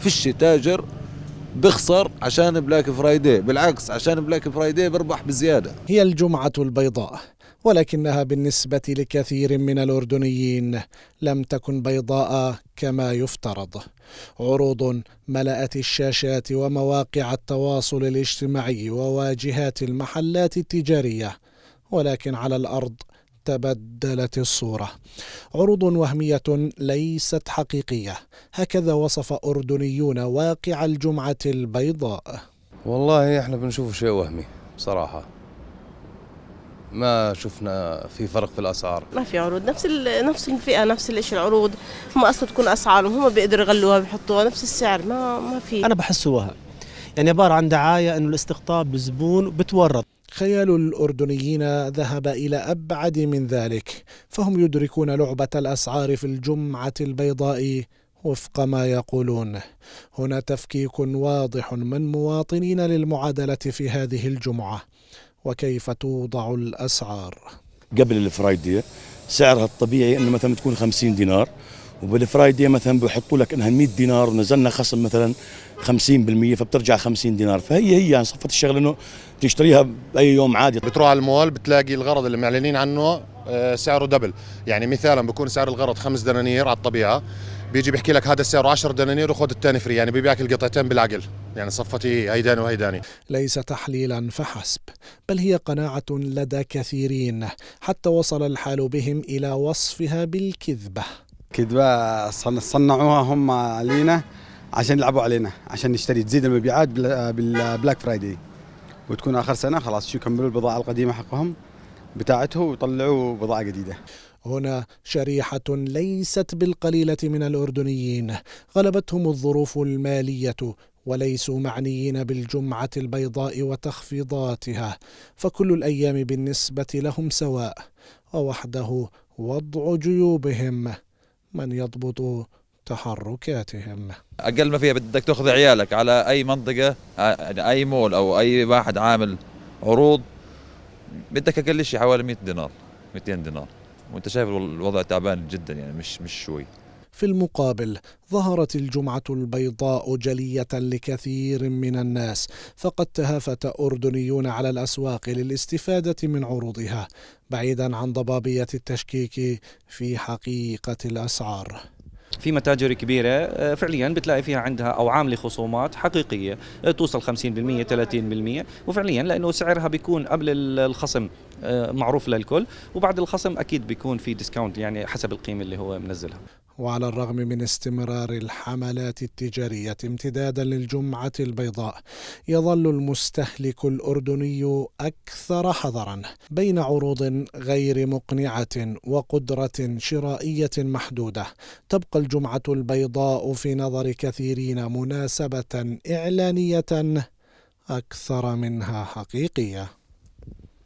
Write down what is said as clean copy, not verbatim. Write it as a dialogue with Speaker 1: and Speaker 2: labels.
Speaker 1: فيش تاجر بخسر عشان بلاك فرايداي، بالعكس عشان بلاك فرايداي بربح بزيادة.
Speaker 2: هي الجمعة البيضاء، ولكنها بالنسبة لكثير من الأردنيين لم تكن بيضاء كما يفترض. عروض ملأت الشاشات ومواقع التواصل الاجتماعي وواجهات المحلات التجارية، ولكن على الأرض تبدلت الصورة. عروض وهمية ليست حقيقية، هكذا وصف أردنيون واقع الجمعة البيضاء.
Speaker 3: والله احنا بنشوف شيء وهمي بصراحة، ما شفنا في فرق في الأسعار.
Speaker 4: ما في عروض، نفس الفئة، نفس الاشي العروض. هم اصلا تكون اسعارهم، هم بيقدروا يغلوها بيحطوها نفس السعر. ما في.
Speaker 5: انا بحسه وهم، يعني عبارة عن دعاية انه الاستقطاب للزبون بتورط.
Speaker 2: خيال الأردنيين ذهب إلى أبعد من ذلك، فهم يدركون لعبة الأسعار في الجمعة البيضاء وفق ما يقولون. هنا تفكيك واضح من مواطنين للمعادلة في هذه الجمعة وكيف توضع الأسعار.
Speaker 6: قبل الفرايدي سعرها الطبيعي انه مثلا تكون 50 دينار، وبالفرايدي مثلا بيحطوا لك انها 100 دينار ونزلنا خصم مثلا 50%، فبترجع 50 دينار. فهي يعني صفة الشغله انه تشتريها باي يوم عادي.
Speaker 7: بتروح على المول بتلاقي الغرض اللي معلنين عنه سعره دبل. يعني مثالا بكون سعر الغرض 5 دنانير على الطبيعه، بيجي بيحكي لك هذا السعر 10 دنانير وخذ الثاني فري، يعني بيبيعك القطعتين بالعقل. يعني صفتي هيداني وهيداني.
Speaker 2: ليس تحليلا فحسب، بل هي قناعة لدى كثيرين، حتى وصل الحال بهم إلى وصفها بالكذبة.
Speaker 8: كذبة صنعوها هم علينا عشان يلعبوا علينا، عشان نشتري، تزيد المبيعات بالبلاك فرايدي، وتكون آخر سنة خلاص شو يكملوا البضاعة القديمة حقهم بتاعته ويطلعوا بضاعة جديدة.
Speaker 2: هنا شريحة ليست بالقليلة من الأردنيين غلبتهم الظروف المالية وليسوا معنيين بالجمعة البيضاء وتخفيضاتها، فكل الأيام بالنسبة لهم سواء، ووحده وضع جيوبهم من يضبط تحركاتهم.
Speaker 9: أقل ما فيها بدك تأخذ عيالك على أي منطقة، أي مول أو أي واحد عامل عروض، بدك أقل شيء حوالي 100 دينار 200 دينار، وانت شايف الوضع تعبان جدا، يعني مش شوي.
Speaker 2: في المقابل ظهرت الجمعة البيضاء جلية لكثير من الناس، فقد تهافت أردنيون على الأسواق للاستفادة من عروضها بعيدا عن ضبابية التشكيك في حقيقة الأسعار.
Speaker 10: في متاجر كبيرة فعليا بتلاقي فيها عندها أو عاملة خصومات حقيقية توصل 50% 30%، وفعليا لأنه سعرها بيكون قبل الخصم معروف للكل، وبعد الخصم أكيد بيكون في ديسكاونت يعني حسب القيمة اللي هو منزلها.
Speaker 2: وعلى الرغم من استمرار الحملات التجارية امتدادا للجمعة البيضاء، يظل المستهلك الأردني أكثر حذرا بين عروض غير مقنعة وقدرة شرائية محدودة. تبقى الجمعة البيضاء في نظر كثيرين مناسبة إعلانية أكثر منها حقيقية.